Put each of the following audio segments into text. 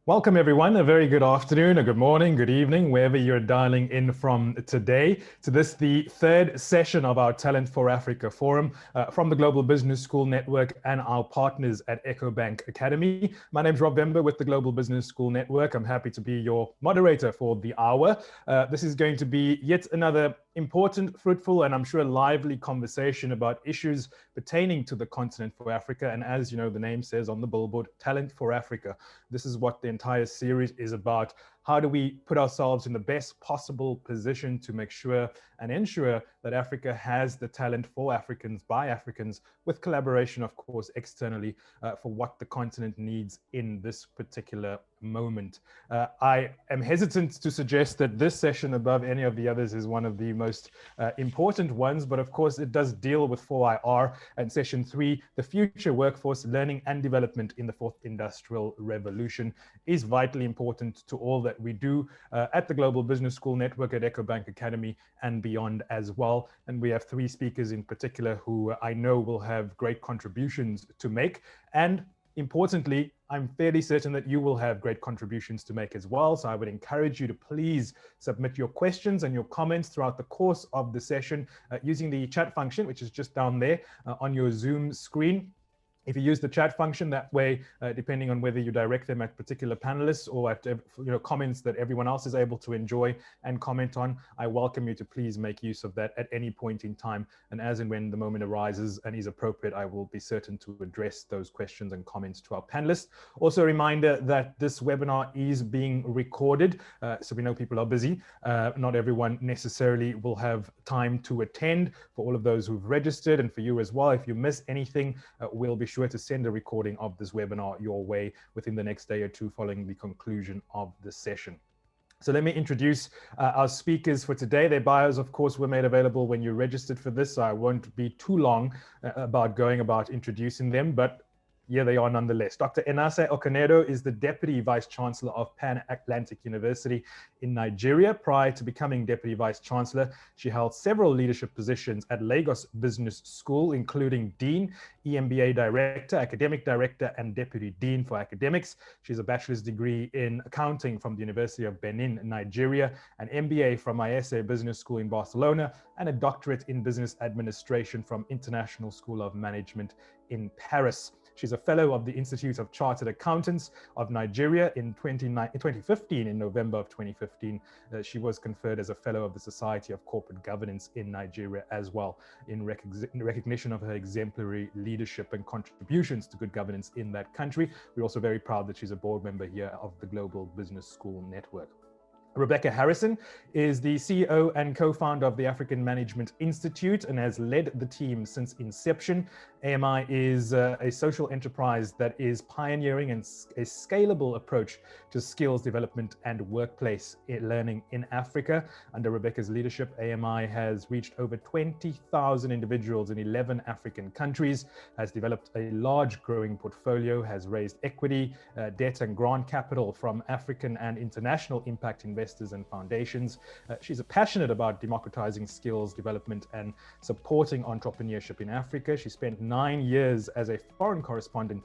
Welcome, everyone. A very good afternoon, a good morning, good evening, wherever you're dialing in from today to this, the third session of our Talent for Africa Forum from the Global Business School Network and our partners at EcoBank Academy. My name is Rob Vember with the Global Business School Network. I'm happy to be your moderator for the hour. This is going to be yet another important, fruitful, and I'm sure lively conversation about issues pertaining to the continent for Africa. And as you know, the name says on the billboard, Talent for Africa. This is what the entire series is about. How do we put ourselves in the best possible position to make sure and ensure that Africa has the talent for Africans by Africans, with collaboration, of course, externally for what the continent needs in this particular moment. I am hesitant to suggest that this session above any of the others is one of the most important ones, but of course it does deal with 4IR and session 3, the future workforce learning and development in the fourth industrial revolution, is vitally important to all that we do at the Global Business School Network, at EcoBank Academy, and beyond as well. And we have 3 speakers in particular who I know will have great contributions to make. And importantly, I'm fairly certain that you will have great contributions to make as well. So I would encourage you to please submit your questions and your comments throughout the course of the session using the chat function, which is just down there on your Zoom screen. If you use the chat function, that way, depending on whether you direct them at particular panelists or at comments that everyone else is able to enjoy and comment on, I welcome you to please make use of that at any point in time. And as and when the moment arises and is appropriate, I will be certain to address those questions and comments to our panelists. Also a reminder that this webinar is being recorded, so we know people are busy. Not everyone necessarily will have time to attend. For all of those who've registered, and for you as well, if you miss anything, we'll be sure to send a recording of this webinar your way within the next day or two following the conclusion of the session. So let me introduce our speakers for today. Their bios, of course, were made available when you registered for this, so I won't be too long about going about introducing them, but here they are nonetheless. Dr. Enacea Oconedo is the Deputy Vice Chancellor of Pan Atlantic University in Nigeria. Prior to becoming Deputy Vice Chancellor, she held several leadership positions at Lagos Business School, including Dean, EMBA Director, Academic Director, and Deputy Dean for Academics. She has a bachelor's degree in accounting from the University of Benin, Nigeria, an MBA from Enacea Business School in Barcelona, and a doctorate in business administration from International School of Management in Paris. She's a fellow of the Institute of Chartered Accountants of Nigeria in 2015. In November of 2015, she was conferred as a fellow of the Society of Corporate Governance in Nigeria as well, in recognition of her exemplary leadership and contributions to good governance in that country. We're also very proud that she's a board member here of the Global Business School Network. Rebecca Harrison is the CEO and co-founder of the African Management Institute and has led the team since inception. AMI is a social enterprise that is pioneering a scalable approach to skills development and workplace learning in Africa. Under Rebecca's leadership, AMI has reached over 20,000 individuals in 11 African countries, has developed a large growing portfolio, has raised equity, debt and grant capital from African and international impact investors and foundations. She's passionate about democratizing skills development and supporting entrepreneurship in Africa. She spent 9 years as a foreign correspondent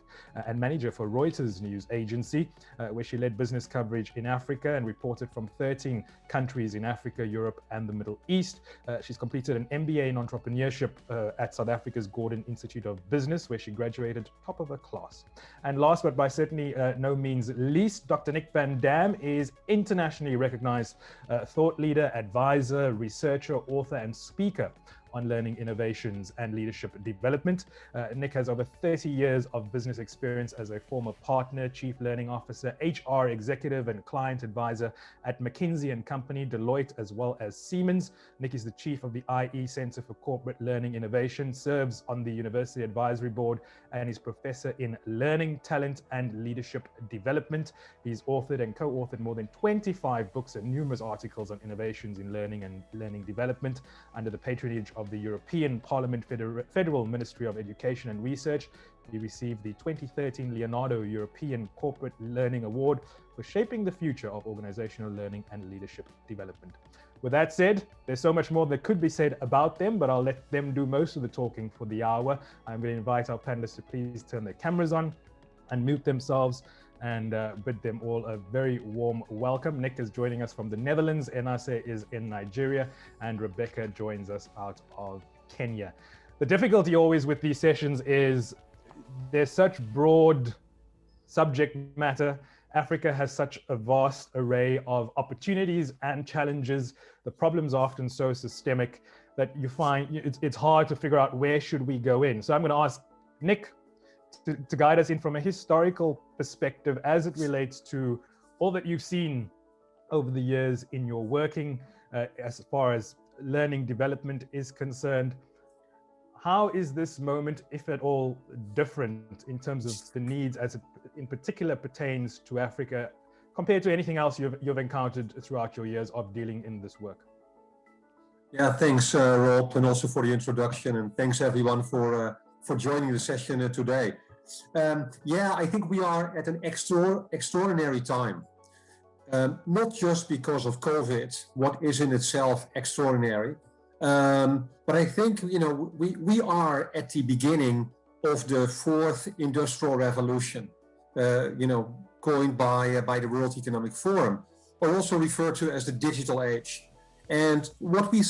and manager for Reuters news agency, where she led business coverage in Africa and reported from 13 countries in Africa, Europe, and the Middle East. She's completed an MBA in entrepreneurship at South Africa's Gordon Institute of Business, where she graduated top of her class. And last but by certainly no means least, Dr. Nick Van Damme is internationally recognized thought leader, advisor, researcher, author, and speaker on learning innovations and leadership development. Nick has over 30 years of business experience as a former partner, chief learning officer, HR executive, and client advisor at McKinsey & Company, Deloitte, as well as Siemens. Nick is the chief of the IE Center for Corporate Learning Innovation, serves on the University Advisory Board, and is professor in learning, talent, and leadership development. He's authored and co-authored more than 25 books and numerous articles on innovations in learning and learning development under the patronage of the European Parliament Federal Ministry of Education and Research. He received the 2013 Leonardo European Corporate Learning Award for shaping the future of organizational learning and leadership development. With that said, there's so much more that could be said about them, but I'll let them do most of the talking for the hour. I'm going to invite our panelists to please turn their cameras on, unmute themselves, and bid them all a very warm welcome. Nick is joining us from the Netherlands, Enacea is in Nigeria, and Rebecca joins us out of Kenya. The difficulty always with these sessions is there's such broad subject matter. Africa has such a vast array of opportunities and challenges. The problems are often so systemic that you find it's hard to figure out where should we go in. So I'm going to ask Nick to guide us in from a historical perspective as it relates to all that you've seen over the years in your working as far as learning development is concerned. How is this moment, if at all, different in terms of the needs as it in particular pertains to Africa compared to anything else you've encountered throughout your years of dealing in this work? Yeah, thanks, Rob, and also for the introduction, and thanks everyone for joining the session today. Yeah, I think we are at an extraordinary time, not just because of COVID, what is in itself extraordinary, but I think we are at the beginning of the fourth industrial revolution, coined by the World Economic Forum, or also referred to as the digital age. And what we will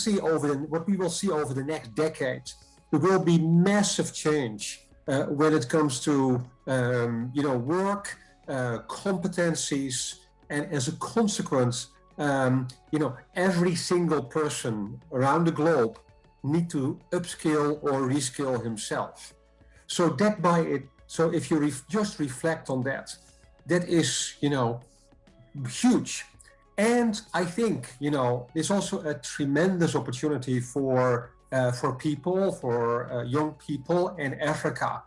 see over the next decade, there will be massive change when it comes to work, competencies, and as a consequence, every single person around the globe need to upskill or reskill himself. So if you just reflect on that, that is huge. And I think it's also a tremendous opportunity for people, for young people in Africa,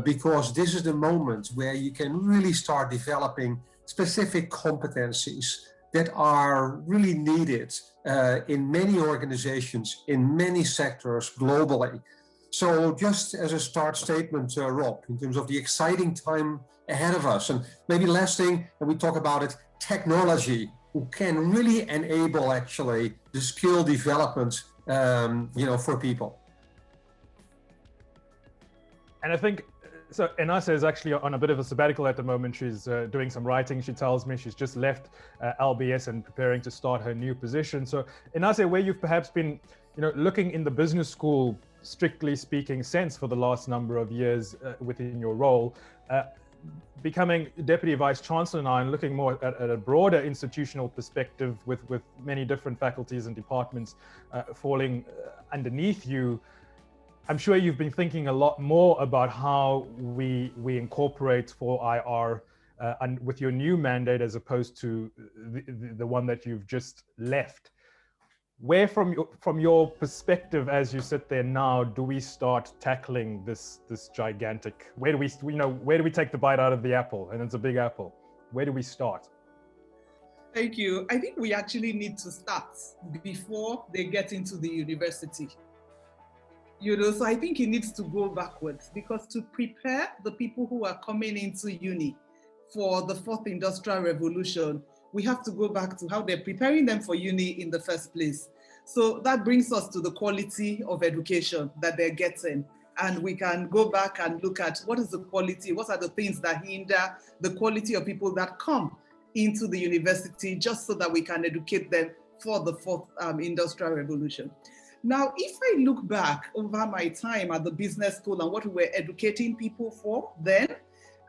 because this is the moment where you can really start developing specific competencies that are really needed in many organizations, in many sectors globally. So just as a start statement, Rob, in terms of the exciting time ahead of us, and maybe last thing, and we talk about it, technology, who can really enable actually the skill development, for people. And I think, so Enacea is actually on a bit of a sabbatical at the moment. She's doing some writing, she tells me. She's just left LBS and preparing to start her new position. So Enacea, where you've perhaps been, looking in the business school, strictly speaking, sense for the last number of years within your role, becoming Deputy Vice Chancellor now and looking more at a broader institutional perspective with many different faculties and departments falling underneath you, I'm sure you've been thinking a lot more about how we incorporate 4IR and with your new mandate as opposed to the one that you've just left. Where from your perspective as you sit there now do we start tackling this gigantic, where do we take the bite out of the apple? And it's a big apple. Where do we start? Thank you. I think we actually need to start before they get into the university. So I think it needs to go backwards, because to prepare the people who are coming into uni for the fourth industrial revolution, we have to go back to how they're preparing them for uni in the first place. So that brings us to the quality of education that they're getting. And we can go back and look at what is the quality, what are the things that hinder the quality of people that come into the university, just so that we can educate them for the fourth industrial revolution. Now, if I look back over my time at the business school and what we were educating people for then,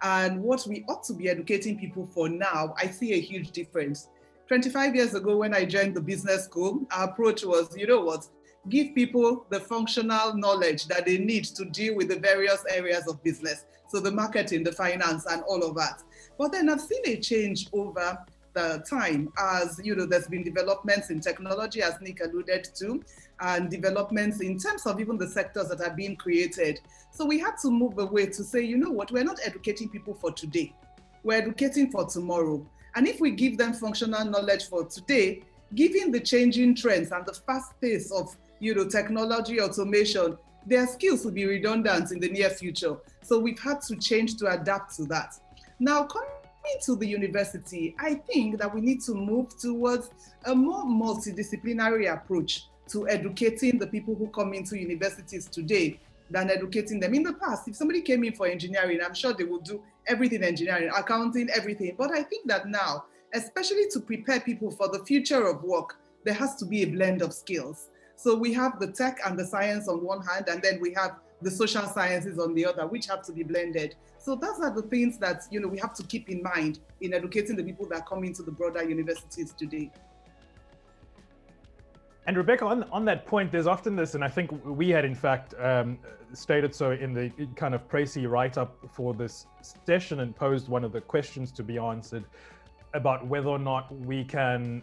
and what we ought to be educating people for now, I see a huge difference. 25 years ago, when I joined the business school, our approach was, give people the functional knowledge that they need to deal with the various areas of business. So the marketing, the finance, and all of that. But then I've seen a change over the time as, there's been developments in technology, as Nick alluded to, and developments in terms of even the sectors that are being created. So we had to move away to say, we're not educating people for today. We're educating for tomorrow. And if we give them functional knowledge for today, given the changing trends and the fast pace of technology, automation, their skills will be redundant in the near future. So we've had to change to adapt to that. Now, coming to the university, I think that we need to move towards a more multidisciplinary approach to educating the people who come into universities today than educating them. In the past, if somebody came in for engineering, I'm sure they would do everything engineering, accounting, everything. But I think that now, especially to prepare people for the future of work, there has to be a blend of skills. So we have the tech and the science on one hand, and then we have the social sciences on the other, which have to be blended. So those are the things that we have to keep in mind in educating the people that come into the broader universities today. And Rebecca, on that point, there's often this, and I think we had in fact stated so in the kind of précis write-up for this session and posed one of the questions to be answered about whether or not we can,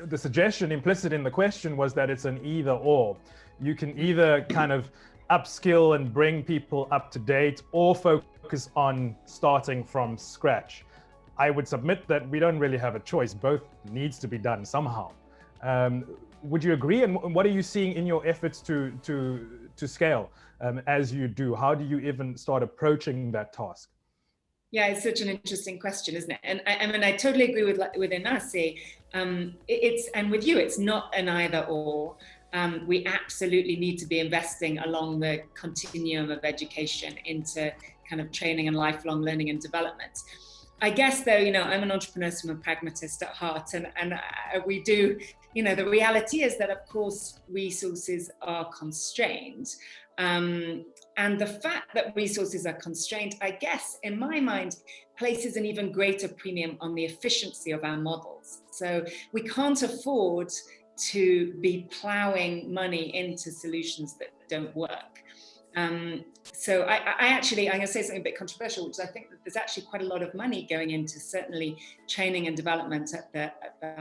the suggestion implicit in the question was that it's an either or. You can either kind of upskill and bring people up to date or focus on starting from scratch. I would submit that we don't really have a choice. Both needs to be done somehow. Would you agree? And what are you seeing in your efforts to scale as you do? How do you even start approaching that task? Yeah, it's such an interesting question, isn't it? And I mean, I totally agree with Enacea. And with you, it's not an either or. We absolutely need to be investing along the continuum of education into kind of training and lifelong learning and development. I guess though, I'm an entrepreneur, so I'm a pragmatist at heart, and we do, the reality is that of course resources are constrained. And the fact that resources are constrained, I guess, in my mind, places an even greater premium on the efficiency of our models. So we can't afford to be plowing money into solutions that don't work. So I'm going to say something a bit controversial, which is I think that there's actually quite a lot of money going into certainly training and development at the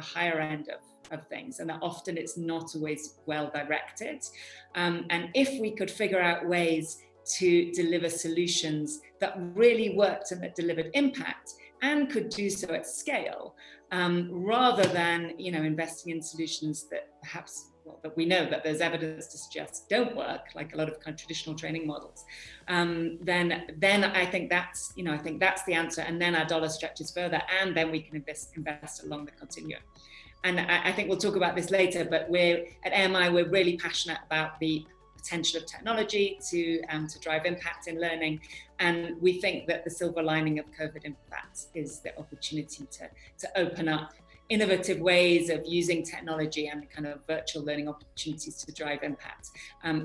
higher end of things, and that often it's not always well directed. And if we could figure out ways to deliver solutions that really worked and that delivered impact and could do so at scale, rather than investing in solutions that perhaps that we know that there's evidence to suggest don't work, like a lot of kind of traditional training models, then I think that's the answer. And then our dollar stretches further, and then we can invest along the continuum. And I think we'll talk about this later, but at AMI, we're really passionate about the potential of technology to drive impact in learning. And we think that the silver lining of COVID, in fact, is the opportunity to open up innovative ways of using technology and kind of virtual learning opportunities to drive impact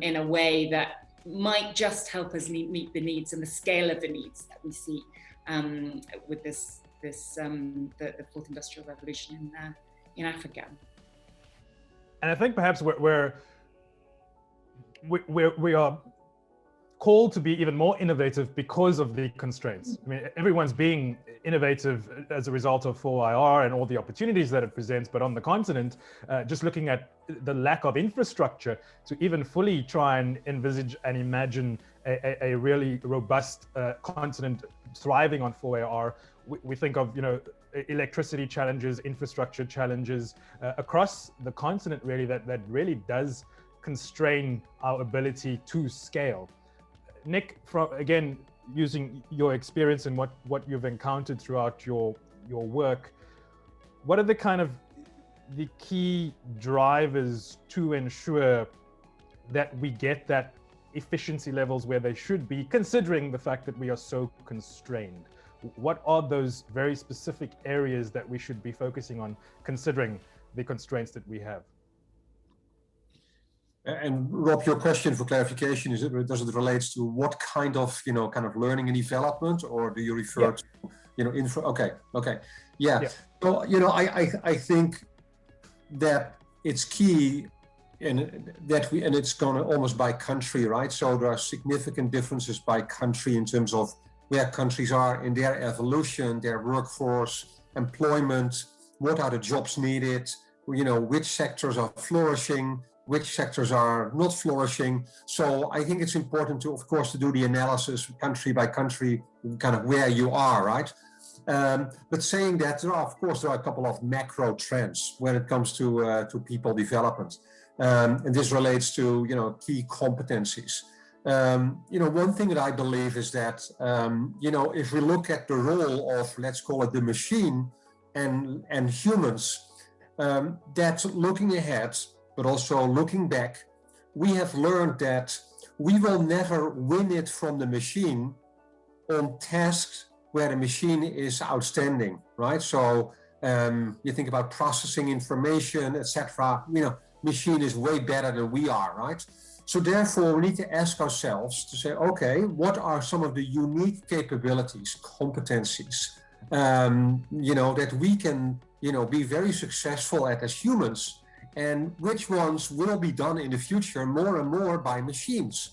in a way that might just help us meet the needs and the scale of the needs that we see with the fourth industrial revolution in Africa. And I think perhaps we are called to be even more innovative because of the constraints. I mean, everyone's being innovative as a result of 4IR and all the opportunities that it presents, but on the continent, just looking at the lack of infrastructure to even fully try and envisage and imagine a really robust continent thriving on 4IR, we think of, electricity challenges, infrastructure challenges across the continent, really, that really does constrain our ability to scale. Nick, again, using your experience and what you've encountered throughout your work, what are the key drivers to ensure that we get that efficiency levels where they should be, considering the fact that we are so constrained? What are those very specific areas that we should be focusing on, considering the constraints that we have? And Rob, your question for clarification does it relate to what kind of learning and development, or do you refer to info? Okay, yeah. So I think that it's key, and it's going almost by country, right? So there are significant differences by country in terms of where countries are in their evolution, their workforce, employment, what are the jobs needed, which sectors are flourishing, which sectors are not flourishing. So I think it's important to, of course, to do the analysis country by country, kind of where you are, right? But saying that, there are a couple of macro trends when it comes to people development. And this relates to, key competencies. One thing that I believe is that, if we look at the role of, let's call it the machine and humans, that looking ahead, but also looking back, we have learned that we will never win it from the machine on tasks where the machine is outstanding, right? So you think about processing information, etc. Machine is way better than we are, right? So therefore, we need to ask ourselves to say, okay, what are some of the unique capabilities, competencies, that we can, be very successful at as humans, and which ones will be done in the future more and more by machines.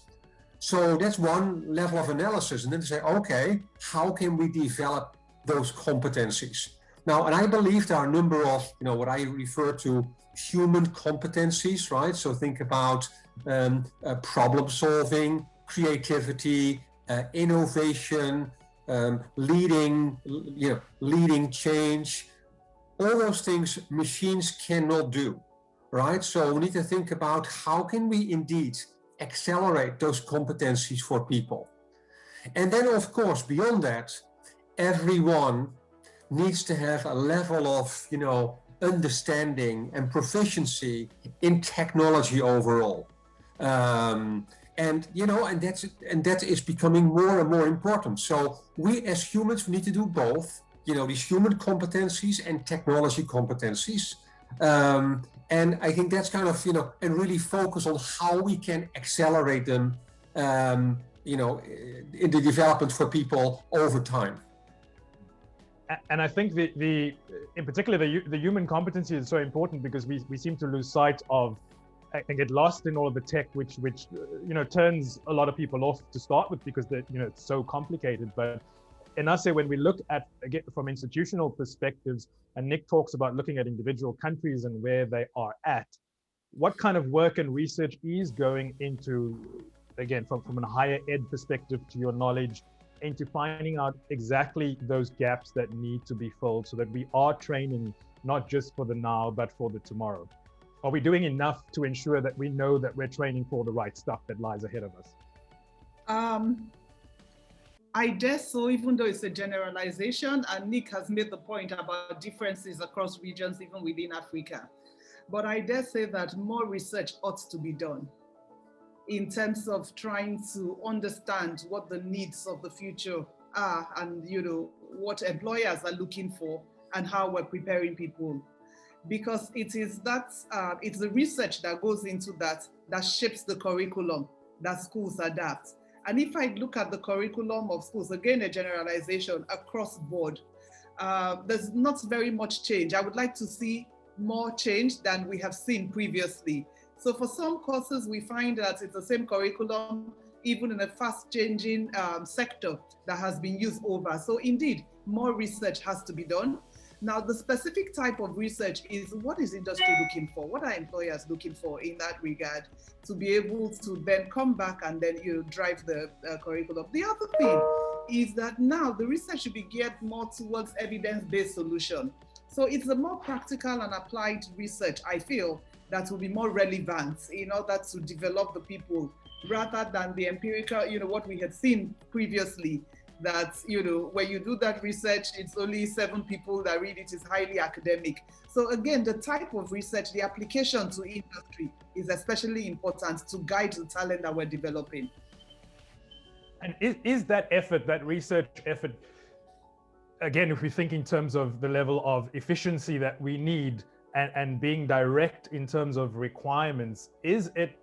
So that's one level of analysis. And then to say, okay, how can we develop those competencies? Now, and I believe there are a number of, what I refer to human competencies, right? So think about problem solving, creativity, innovation, leading change. All those things machines cannot do, right? So we need to think about how can we indeed accelerate those competencies for people. And then, of course, beyond that, everyone needs to have a level of, understanding and proficiency in technology overall. And that is becoming more and more important. So we as humans need to do both, these human competencies and technology competencies. And I think that's kind of, and really focus on how we can accelerate them, in the development for people over time. And I think in particular, the human competency is so important because we seem to lose sight of and get lost in all of the tech, which turns a lot of people off to start with because it's so complicated. But Enacea, when we look at, again, from institutional perspectives, and Nick talks about looking at individual countries and where they are at, what kind of work and research is going into, again, from a higher ed perspective, to your knowledge, into finding out exactly those gaps that need to be filled so that we are training not just for the now, but for the tomorrow? Are we doing enough to ensure that we know that we're training for the right stuff that lies ahead of us? I guess so, even though it's a generalization, and Nick has made the point about differences across regions, even within Africa. But I dare say that more research ought to be done in terms of trying to understand what the needs of the future are and, what employers are looking for and how we're preparing people. Because it is it's the research that goes into that shapes the curriculum that schools adapt. And if I look at the curriculum of schools, again, a generalization across board, there's not very much change. I would like to see more change than we have seen previously. So for some courses, we find that it's the same curriculum, even in a fast-changing sector that has been used over. So indeed, more research has to be done. Now, the specific type of research is what is industry looking for? What are employers looking for in that regard to be able to then come back and then drive the curriculum? The other thing is that now the research should be geared more towards evidence-based solution. So it's a more practical and applied research, I feel, that will be more relevant in order to develop the people rather than the empirical, what we had seen previously, that, when you do that research, it's only 7 people that read it, is highly academic. So again, the type of research, the application to industry is especially important to guide the talent that we're developing. And is that effort, that research effort, again, if we think in terms of the level of efficiency that we need and being direct in terms of requirements, is it,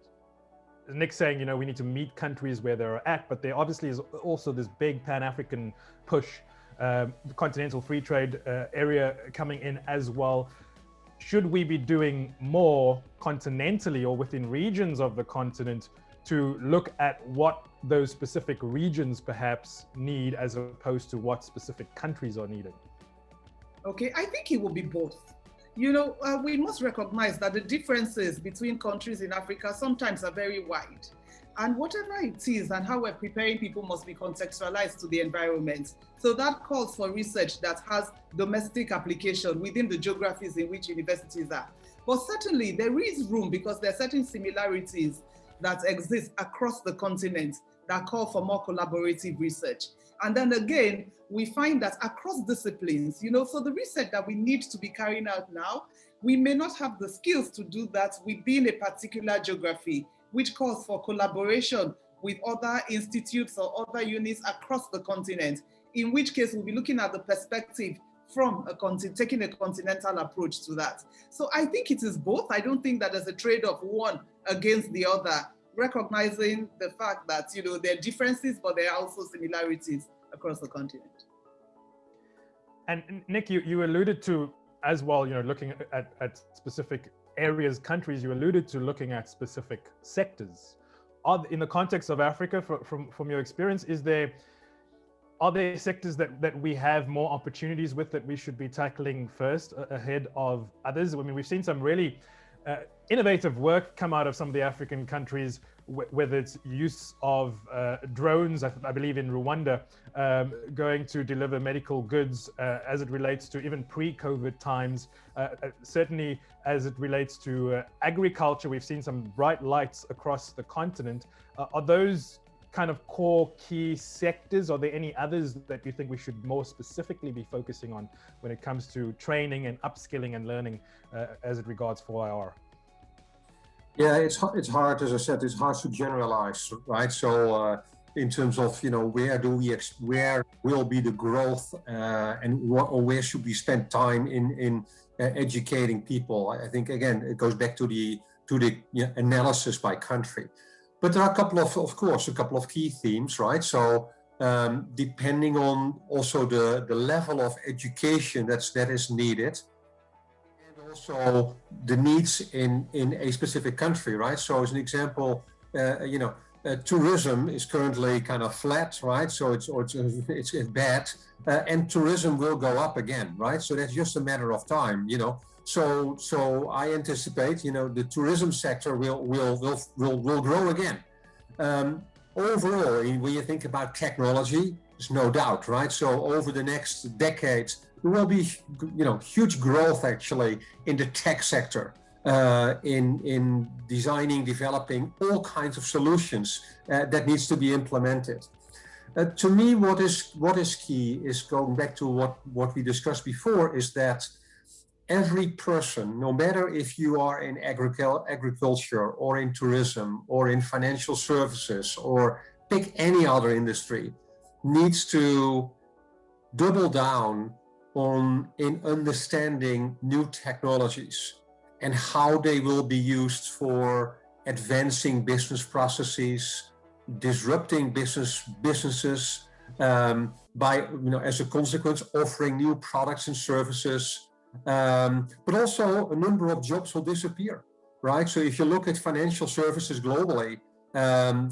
Nick's saying, we need to meet countries where they're at, but there obviously is also this big Pan-African push, continental free trade area coming in as well. Should we be doing more continentally or within regions of the continent to look at what those specific regions perhaps need as opposed to what specific countries are needing? Okay, I think it will be both. We must recognize that the differences between countries in Africa sometimes are very wide. And whatever it is and how we're preparing people must be contextualized to the environment. So that calls for research that has domestic application within the geographies in which universities are. But certainly there is room, because there are certain similarities that exist across the continent that call for more collaborative research. And then again, we find that across disciplines, so the research that we need to be carrying out now, we may not have the skills to do that within a particular geography, which calls for collaboration with other institutes or other units across the continent in which case we'll be looking at the perspective from taking a continental approach to that. So I think it is both. I don't think that there's a trade-off one against the other, recognizing the fact that, you know, there are differences, but there are also similarities across the continent. And Nick, you alluded to as well, you know, looking at specific areas, countries, you alluded to looking at specific sectors. In the context of Africa, from your experience, are there sectors that we have more opportunities with that we should be tackling first ahead of others? I mean, we've seen some really innovative work come out of some of the African countries, whether it's use of drones, I believe in Rwanda, going to deliver medical goods as it relates to even pre-COVID times. Certainly as it relates to agriculture, we've seen some bright lights across the continent. Are those kind of core key sectors? Are there any others that you think we should more specifically be focusing on when it comes to training and upskilling and learning as it regards 4IR? Yeah, it's hard, as I said, it's hard to generalize, right? So in terms of, you know, where will be the growth or where should we spend time in educating people? I think, again, it goes back to the analysis by country. But there are a couple of key themes, right? So depending on also the level of education that is needed, and also the needs in a specific country, right? So as an example, tourism is currently kind of flat, right? So it's bad, and tourism will go up again, right? So that's just a matter of time, you know. So I anticipate, you know, the tourism sector will grow again. Overall, when you think about technology, there's no doubt, right? So over the next decades, there will be, you know, huge growth actually in the tech sector, in designing, developing all kinds of solutions that needs to be implemented. To me, what is key is going back to what we discussed before, is that every person, no matter if you are in agriculture or in tourism or in financial services or pick any other industry, needs to double down in understanding new technologies and how they will be used for advancing business processes, disrupting businesses, by, you know, as a consequence, offering new products and services. But also a number of jobs will disappear, right? So if you look at financial services globally,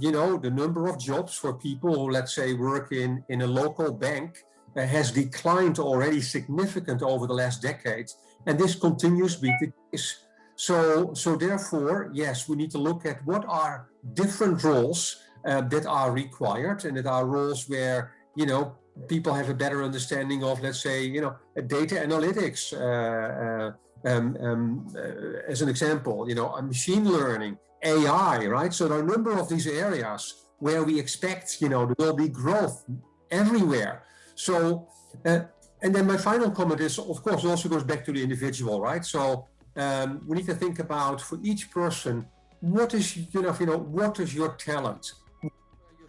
you know, the number of jobs for people who, let's say, work in a local bank has declined already significantly over the last decade, and this continues to be the case. So therefore, yes, we need to look at what are different roles that are required, and that are roles where, you know, people have a better understanding of, let's say, you know, data analytics, as an example, you know, machine learning, AI, right? So there are a number of these areas where we expect, you know, there will be growth everywhere. So, and then my final comment is, of course, it also goes back to the individual, right? So we need to think about, for each person, what is your talent, your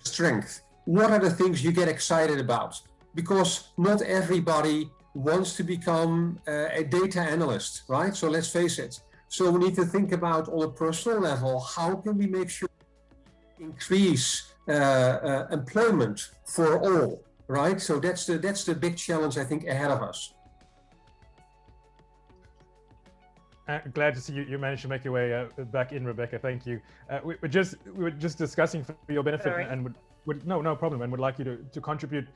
strength? What are the things you get excited about? Because not everybody wants to become a data analyst, right? So let's face it. So we need to think about, on a personal level, how can we make sure increase employment for all, right? So that's the big challenge, I think, ahead of us. Glad to see you managed to make your way back in, Rebecca. Thank you. We were just discussing for your benefit. Sorry. And no problem, and would like you to contribute,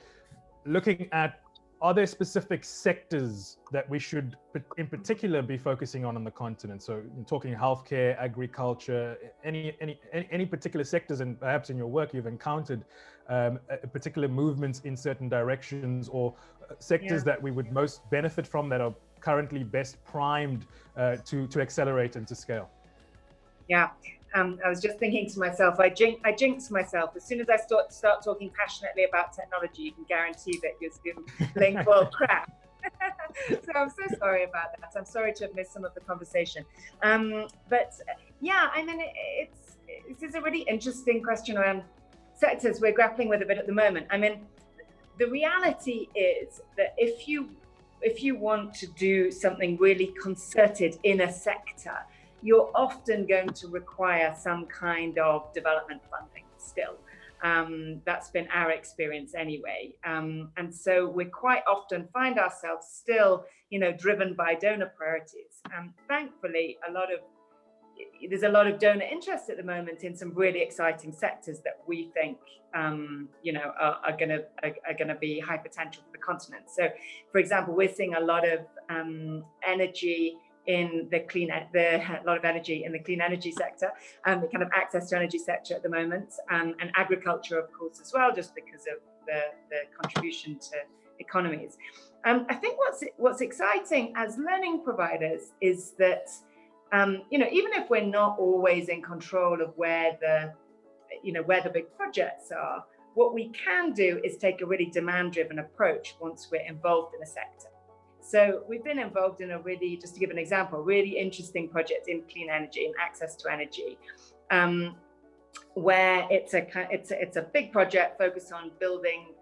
looking at, are there specific sectors that we should in particular be focusing on the continent? So talking healthcare, agriculture, any particular sectors, and perhaps in your work you've encountered particular movements in certain directions, or sectors that we would most benefit from, that are currently best primed to accelerate and to scale? Yeah. I was just thinking to myself, I jinx myself. As soon as I start talking passionately about technology, you can guarantee that your Zoom link will crash. So I'm so sorry about that. I'm sorry to have missed some of the conversation. But yeah, I mean, this is a really interesting question around sectors we're grappling with a bit at the moment. I mean, the reality is that if you want to do something really concerted in a sector, you're often going to require some kind of development funding still. That's been our experience anyway. And so we quite often find ourselves still, driven by donor priorities. Thankfully, there's a lot of donor interest at the moment in some really exciting sectors that we think, are going to be high potential for the continent. So, for example, we're seeing a lot of energy in the clean energy sector, the kind of access to energy sector at the moment, and agriculture, of course, as well, just because of the contribution to economies. I think what's exciting as learning providers is that, even if we're not always in control of where the big projects are, what we can do is take a really demand-driven approach once we're involved in a sector. So we've been involved in just to give an example, really interesting project in clean energy and access to energy, where it's a big project focused on building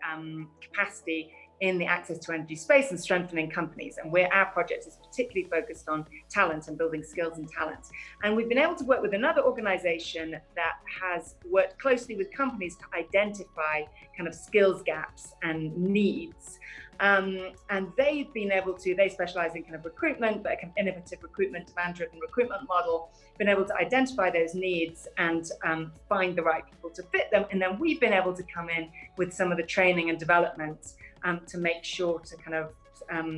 capacity in the access to energy space and strengthening companies. And where our project is particularly focused on talent and building skills and talent. And we've been able to work with another organization that has worked closely with companies to identify kind of skills gaps and needs. And they've been able to, they specialize in kind of recruitment, but a kind of innovative recruitment, demand-driven recruitment model, been able to identify those needs and find the right people to fit them. And then we've been able to come in with some of the training and development to make sure to kind of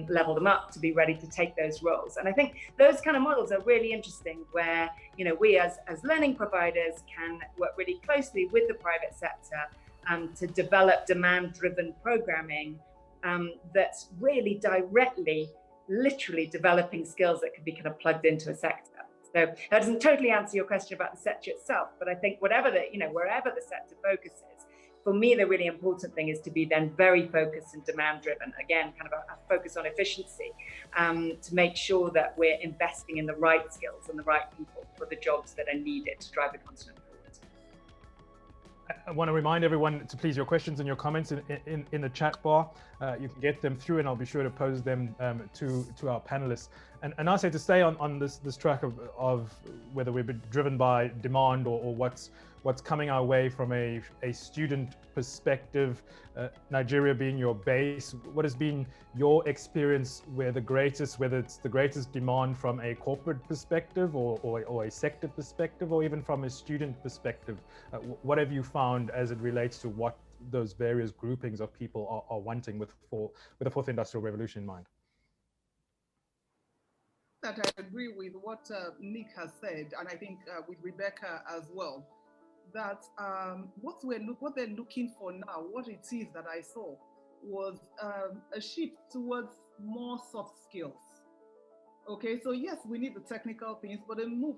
level them up to be ready to take those roles. And I think those kind of models are really interesting, where we as learning providers can work really closely with the private sector to develop demand-driven programming that's really directly, literally developing skills that can be kind of plugged into a sector. So that doesn't totally answer your question about the sector itself, but I think wherever the sector focuses, for me, the really important thing is to be then very focused and demand-driven. Again, kind of a focus on efficiency, to make sure that we're investing in the right skills and the right people for the jobs that are needed to drive the continent forward. I want to remind everyone to please your questions and your comments in the chat bar. You can get them through, and I'll be sure to pose them to our panelists. And I say to stay on this track of whether we're driven by demand or what's coming our way from a student perspective, Nigeria being your base, what has been your experience whether it's the greatest demand from a corporate perspective or a sector perspective, or even from a student perspective? What have you found as it relates to what those various groupings of people are wanting with the fourth industrial revolution in mind? That I agree with what Nick has said, and I think with Rebecca as well, that what they're looking for now, what it is that I saw was a shift towards more soft skills. Okay, so yes, we need the technical things, but a move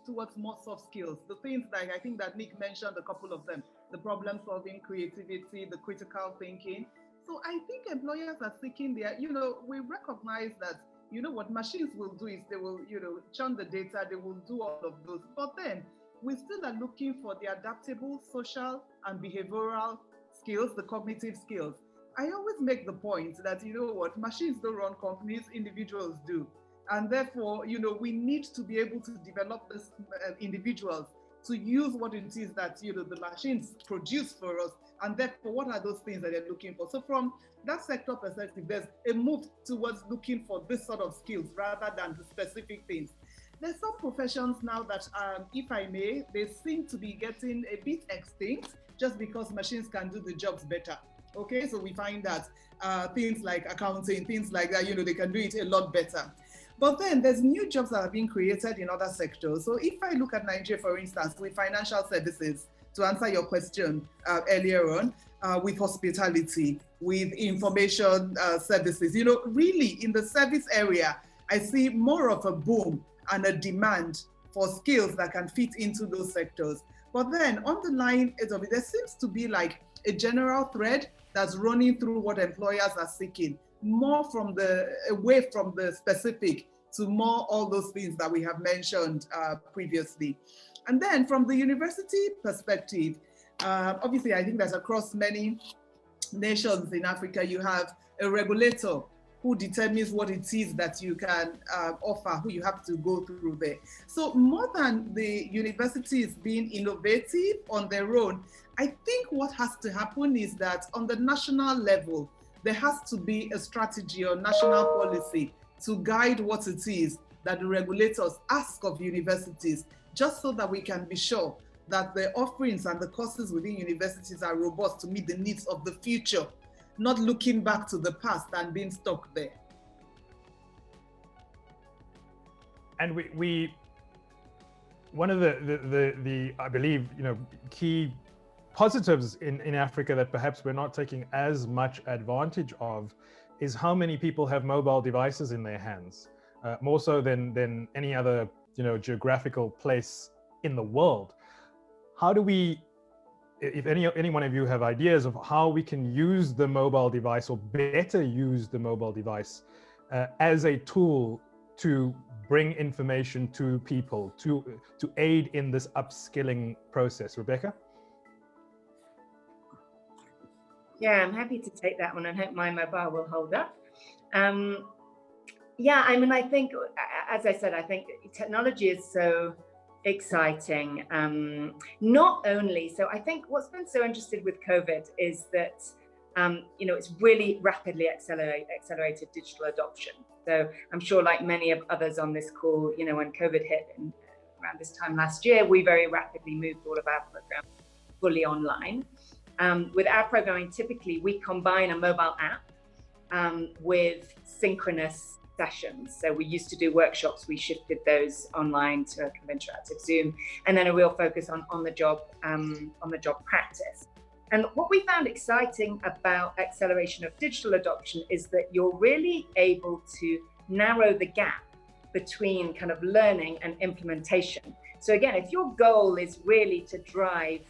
towards more soft skills. The things like I think that Nick mentioned a couple of them: the problem solving, creativity, the critical thinking. So I think employers are seeking we recognize that, what machines will do is they will, churn the data, they will do all of those. But then we still are looking for the adaptable social and behavioral skills, the cognitive skills. I always make the point that, machines don't run companies, individuals do. And therefore, we need to be able to develop these individuals to use what it is that, the machines produce for us. And therefore, what are those things that they're looking for? So from that sector perspective, there's a move towards looking for this sort of skills rather than the specific things. There's some professions now that, if I may, they seem to be getting a bit extinct just because machines can do the jobs better. Okay, so we find that things like accounting, things like that, they can do it a lot better. But then there's new jobs that are being created in other sectors. So if I look at Nigeria, for instance, with financial services, to answer your question earlier on, with hospitality, with information services, really in the service area, I see more of a boom and a demand for skills that can fit into those sectors. But then underlying it, there seems to be like a general thread that's running through what employers are seeking, more away from the specific to more all those things that we have mentioned previously. And then from the university perspective, obviously I think that's across many nations in Africa, you have a regulator who determines what it is that you can offer, who you have to go through there. So more than the universities being innovative on their own, I think what has to happen is that on the national level, there has to be a strategy or national policy to guide what it is that the regulators ask of universities, just so that we can be sure that the offerings and the courses within universities are robust to meet the needs of the future, not looking back to the past and being stuck there. And we one of the I believe, key positives in Africa that perhaps we're not taking as much advantage of is how many people have mobile devices in their hands, more so than any other, geographical place in the world. How do we, if any one of you have ideas of how we can use the mobile device or better use the mobile device as a tool to bring information to people, to aid in this upskilling process? Rebecca? Yeah, I'm happy to take that one and hope my mobile will hold up. Yeah, I mean, I think, as I said, I think technology is so exciting. Not only, so I think what's been so interesting with COVID is that, it's really rapidly accelerated digital adoption. So I'm sure, like many of others on this call, when COVID hit around this time last year, we very rapidly moved all of our programs fully online. With our programming, typically we combine a mobile app with synchronous sessions. So we used to do workshops, we shifted those online to a kind of interactive Zoom, and then a real focus on the job practice. And what we found exciting about acceleration of digital adoption is that you're really able to narrow the gap between kind of learning and implementation. So again, if your goal is really to drive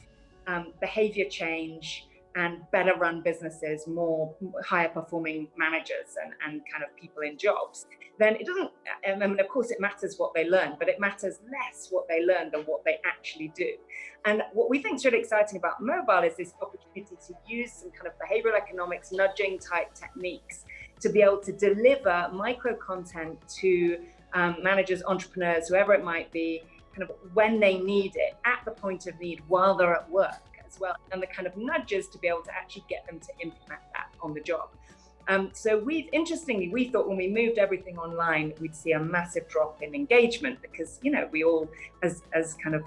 behavior change and better run businesses, more higher performing managers and kind of people in jobs, then it doesn't, I mean, of course it matters what they learn, but it matters less what they learn than what they actually do. And what we think is really exciting about mobile is this opportunity to use some kind of behavioral economics, nudging type techniques to be able to deliver micro content to managers, entrepreneurs, whoever it might be, kind of when they need it, at the point of need, while they're at work as well, and the kind of nudges to be able to actually get them to implement that on the job. So interestingly, we thought when we moved everything online, we'd see a massive drop in engagement because, we all, as kind of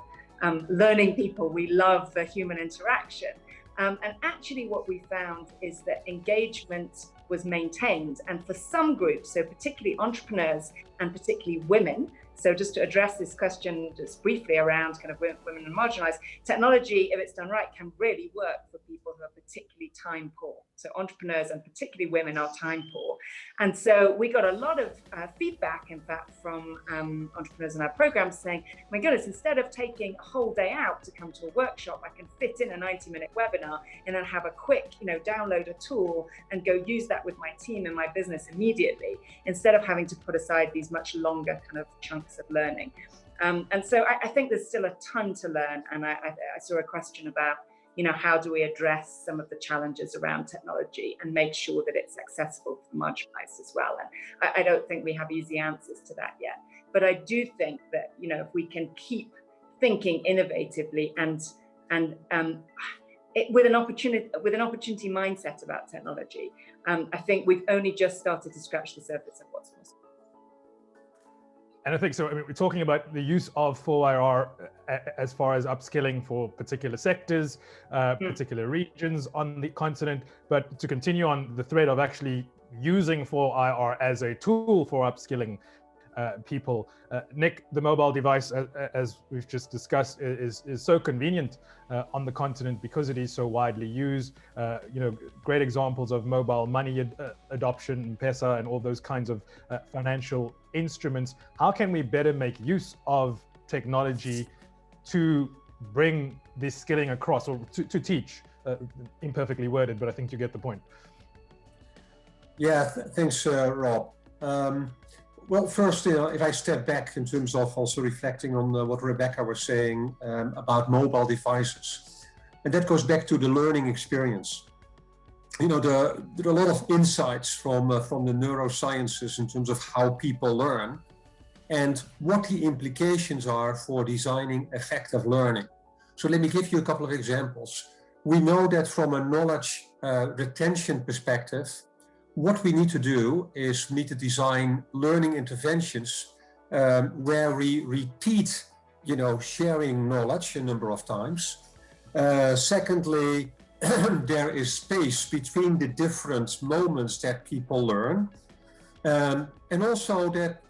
learning people, we love the human interaction. And actually what we found is that engagement was maintained. And for some groups, so particularly entrepreneurs and particularly women, so just to address this question just briefly around kind of women and marginalized, technology, if it's done right, can really work for people who are particularly time poor. So entrepreneurs and particularly women are time poor. And so we got a lot of feedback, in fact, from entrepreneurs in our program saying, my goodness, instead of taking a whole day out to come to a workshop, I can fit in a 90-minute webinar and then have a quick, download a tool and go use that with my team and my business immediately, instead of having to put aside these much longer kind of chunks of learning. And so I think there's still a ton to learn. And I saw a question about, how do we address some of the challenges around technology and make sure that it's accessible for marginalized as well? And I don't think we have easy answers to that yet. But I do think that, if we can keep thinking innovatively and with an opportunity mindset about technology, I think we've only just started to scratch the surface of what's possible. And I think so. I mean, we're talking about the use of 4IR as far as upskilling for particular sectors, particular regions on the continent. But to continue on the thread of actually using 4IR as a tool for upskilling people, Nick, the mobile device, as we've just discussed, is so convenient on the continent because it is so widely used. Great examples of mobile money adoption, M-Pesa, and all those kinds of financial instruments. How can we better make use of technology to bring this skilling across, or to teach? Imperfectly worded, but I think you get the point. Yeah, thanks, Rob. Well, first, if I step back in terms of also reflecting on what Rebecca was saying about mobile devices, and that goes back to the learning experience. there are a lot of insights from the neurosciences in terms of how people learn and what the implications are for designing effective learning. So let me give you a couple of examples. We know that from a knowledge retention perspective, what we need to do is we need to design learning interventions where we repeat, sharing knowledge a number of times. Secondly, there is space between the different moments that people learn, and also that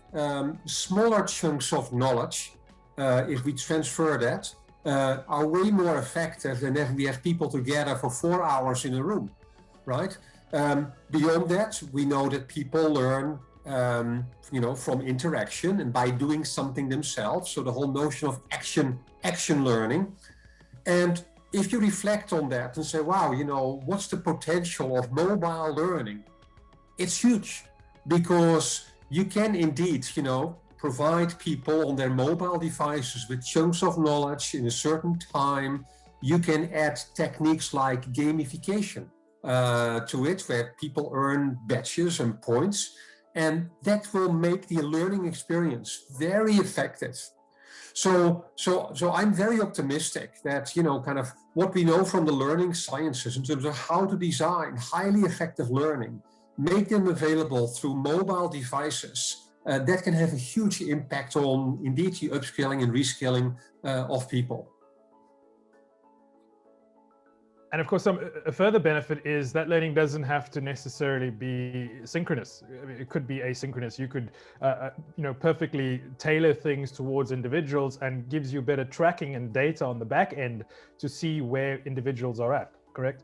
smaller chunks of knowledge, if we transfer that, are way more effective than if we have people together for 4 hours in a room, right? Beyond that, we know that people learn, from interaction and by doing something themselves. So the whole notion of action learning. And if you reflect on that and say, wow, what's the potential of mobile learning? It's huge, because you can indeed, provide people on their mobile devices with chunks of knowledge in a certain time. You can add techniques like gamification to it, where people earn badges and points, and that will make the learning experience very effective. So I'm very optimistic that, kind of what we know from the learning sciences in terms of how to design highly effective learning, make them available through mobile devices, that can have a huge impact on, indeed, the upskilling and reskilling of people. And of course, a further benefit is that learning doesn't have to necessarily be synchronous. I mean, it could be asynchronous. You could, perfectly tailor things towards individuals, and gives you better tracking and data on the back end to see where individuals are at. Correct?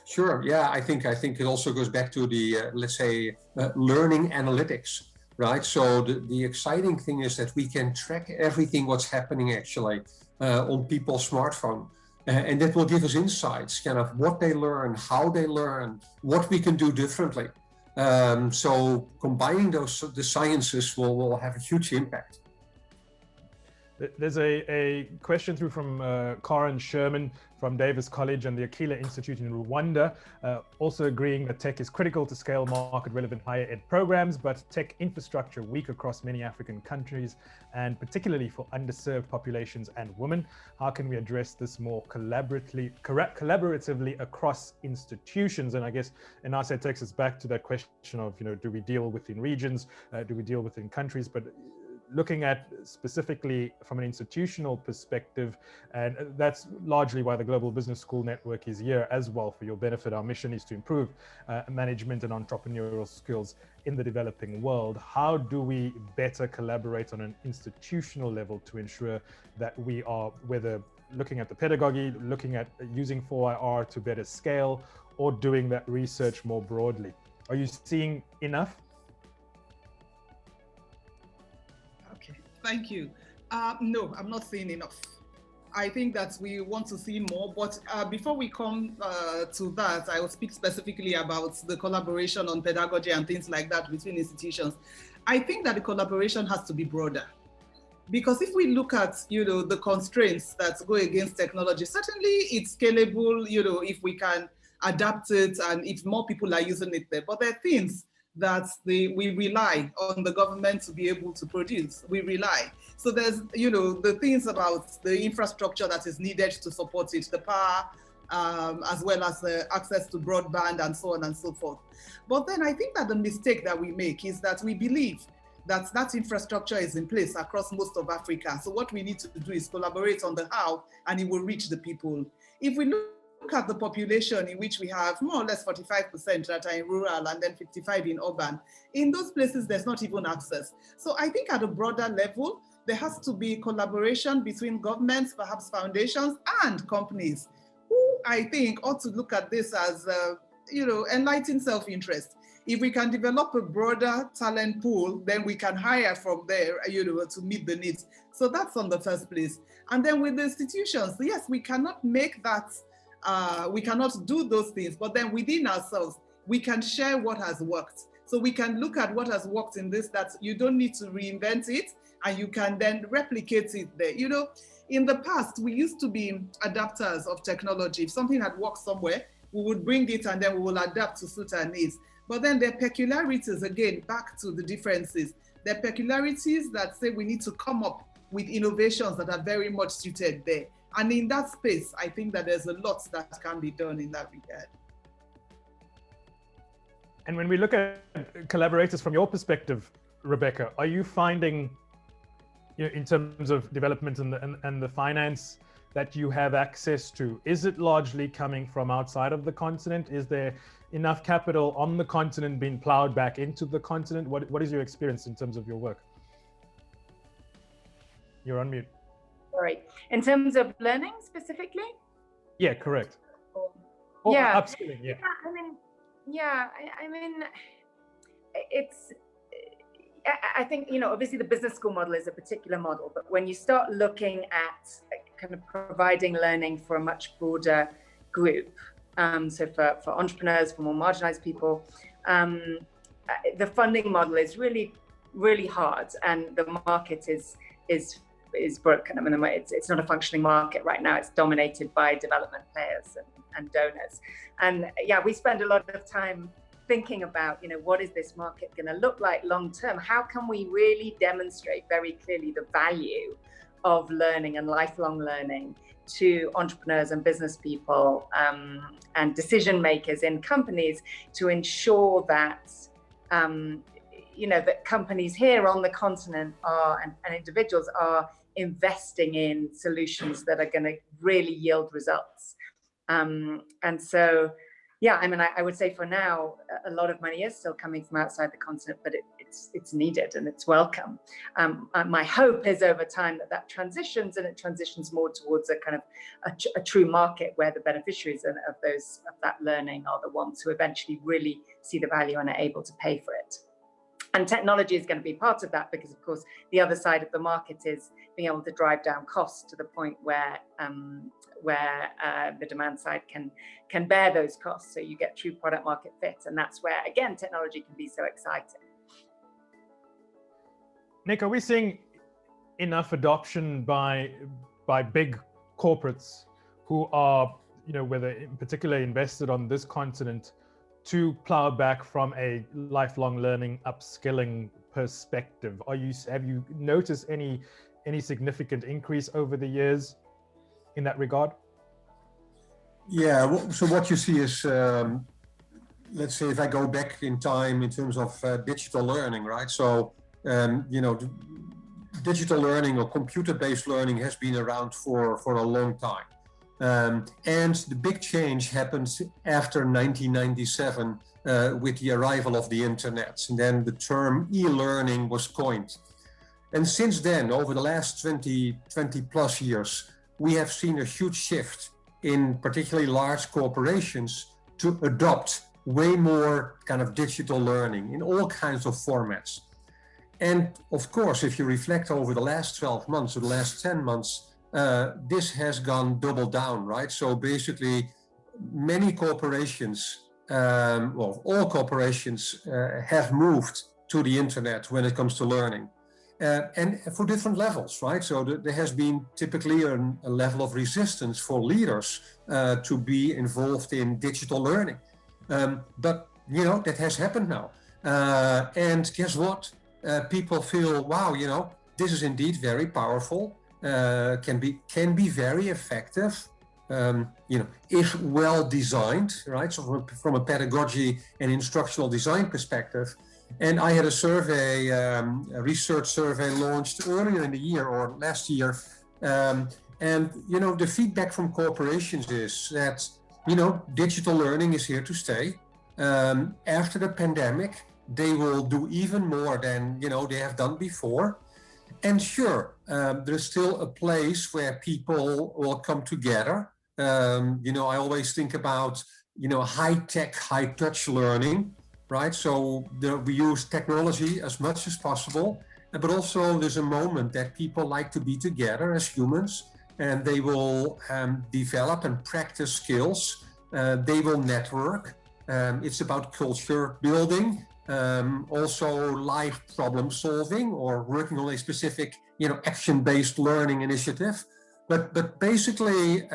Sure. Yeah, I think it also goes back to the learning analytics, right? So the exciting thing is that we can track everything what's happening actually on people's smartphone. And that will give us insights, kind of what they learn, how they learn, what we can do differently. So combining the sciences will have a huge impact. There's a question through from Karen Sherman from Davis College and the Aquila Institute in Rwanda, also agreeing that tech is critical to scale market relevant higher ed programs, but tech infrastructure weak across many African countries, and particularly for underserved populations and women. How can we address this more collaboratively across institutions? And I guess Enacea takes us back to that question of, do we deal within regions, do we deal within countries? But looking at specifically from an institutional perspective, and that's largely why the Global Business School Network is here as well, for your benefit. Our mission is to improve management and entrepreneurial skills in the developing world. How do we better collaborate on an institutional level to ensure that we are, whether looking at the pedagogy, looking at using 4IR to better scale, or doing that research more broadly? Are you seeing enough? Thank you. No, I'm not seeing enough. I think that we want to see more, but before we come to that, I will speak specifically about the collaboration on pedagogy and things like that between institutions. I think that the collaboration has to be broader, because if we look at, the constraints that go against technology, certainly it's scalable, if we can adapt it and if more people are using it there. But there are things that we rely on the government to be able to produce. We rely. So there's, the things about the infrastructure that is needed to support it, the power, as well as the access to broadband and so on and so forth. But then I think that the mistake that we make is that we believe that that infrastructure is in place across most of Africa. So what we need to do is collaborate on the how, and it will reach the people. If we look at the population in which we have more or less 45% that are in rural and then 55 in urban, in those places there's not even access. So I think at a broader level, there has to be collaboration between governments, perhaps foundations and companies, who I think ought to look at this as, enlightened self-interest. If we can develop a broader talent pool, then we can hire from there, to meet the needs. So that's on the first place. And then with the institutions, yes, we cannot make that we cannot do those things, but then within ourselves, we can share what has worked. So we can look at what has worked in this, that you don't need to reinvent it, and you can then replicate it there. In the past, we used to be adapters of technology. If something had worked somewhere, we would bring it and then we will adapt to suit our needs. But then there are peculiarities, again, back to the differences. There are peculiarities that say we need to come up with innovations that are very much suited there. And in that space, I think that there's a lot that can be done in that regard. And when we look at collaborators from your perspective, Rebecca, are you finding, in terms of development and the finance that you have access to, is it largely coming from outside of the continent? Is there enough capital on the continent being plowed back into the continent? What is your experience in terms of your work? You're on mute. Sorry. In terms of learning specifically? Yeah, correct. Or upskilling, yeah. I mean, it's, I think, obviously the business school model is a particular model, but when you start looking at kind of providing learning for a much broader group, so for entrepreneurs, for more marginalized people, the funding model is really, really hard, and the market is broken. I mean, it's not a functioning market right now. It's dominated by development players and donors. And yeah, we spend a lot of time thinking about, what is this market going to look like long term? How can we really demonstrate very clearly the value of learning and lifelong learning to entrepreneurs and business people and decision makers in companies to ensure that that companies here on the continent and individuals are investing in solutions that are going to really yield results. And so, yeah, I mean, I would say for now, a lot of money is still coming from outside the continent, but it's needed and it's welcome. My hope is over time that transitions, and it transitions more towards a kind of a true market where the beneficiaries of that learning are the ones who eventually really see the value and are able to pay for it. And technology is going to be part of that, because of course the other side of the market is being able to drive down costs to the point where the demand side can bear those costs, so you get true product market fit, and that's where again technology can be so exciting. Nick, are we seeing enough adoption by big corporates who are, whether in particular invested on this continent, to plow back from a lifelong learning, upskilling perspective? Have you noticed any significant increase over the years in that regard? Yeah, so what you see is, let's say if I go back in time in terms of digital learning, right? So, digital learning or computer-based learning has been around for a long time. And the big change happened after 1997 with the arrival of the internet. And then the term e-learning was coined. And since then, over the last 20 plus years, we have seen a huge shift in particularly large corporations to adopt way more kind of digital learning in all kinds of formats. And of course, if you reflect over the last 12 months or the last 10 months, this has gone double down, right? So basically, many corporations, all corporations have moved to the internet when it comes to learning. And for different levels, right? So there has been typically a level of resistance for leaders to be involved in digital learning. But, that has happened now. And guess what? People feel, wow, this is indeed very powerful, can be very effective, if well designed, right? So from a pedagogy and instructional design perspective. And I had a survey, a research survey launched earlier in the year or last year. And, the feedback from corporations is that, digital learning is here to stay. After the pandemic, they will do even more than, they have done before. And sure, there's still a place where people will come together. I always think about, high-tech, high-touch learning. Right, so we use technology as much as possible, but also there's a moment that people like to be together as humans, and they will develop and practice skills. They will network. It's about culture building, also live problem solving or working on a specific, action-based learning initiative. But basically,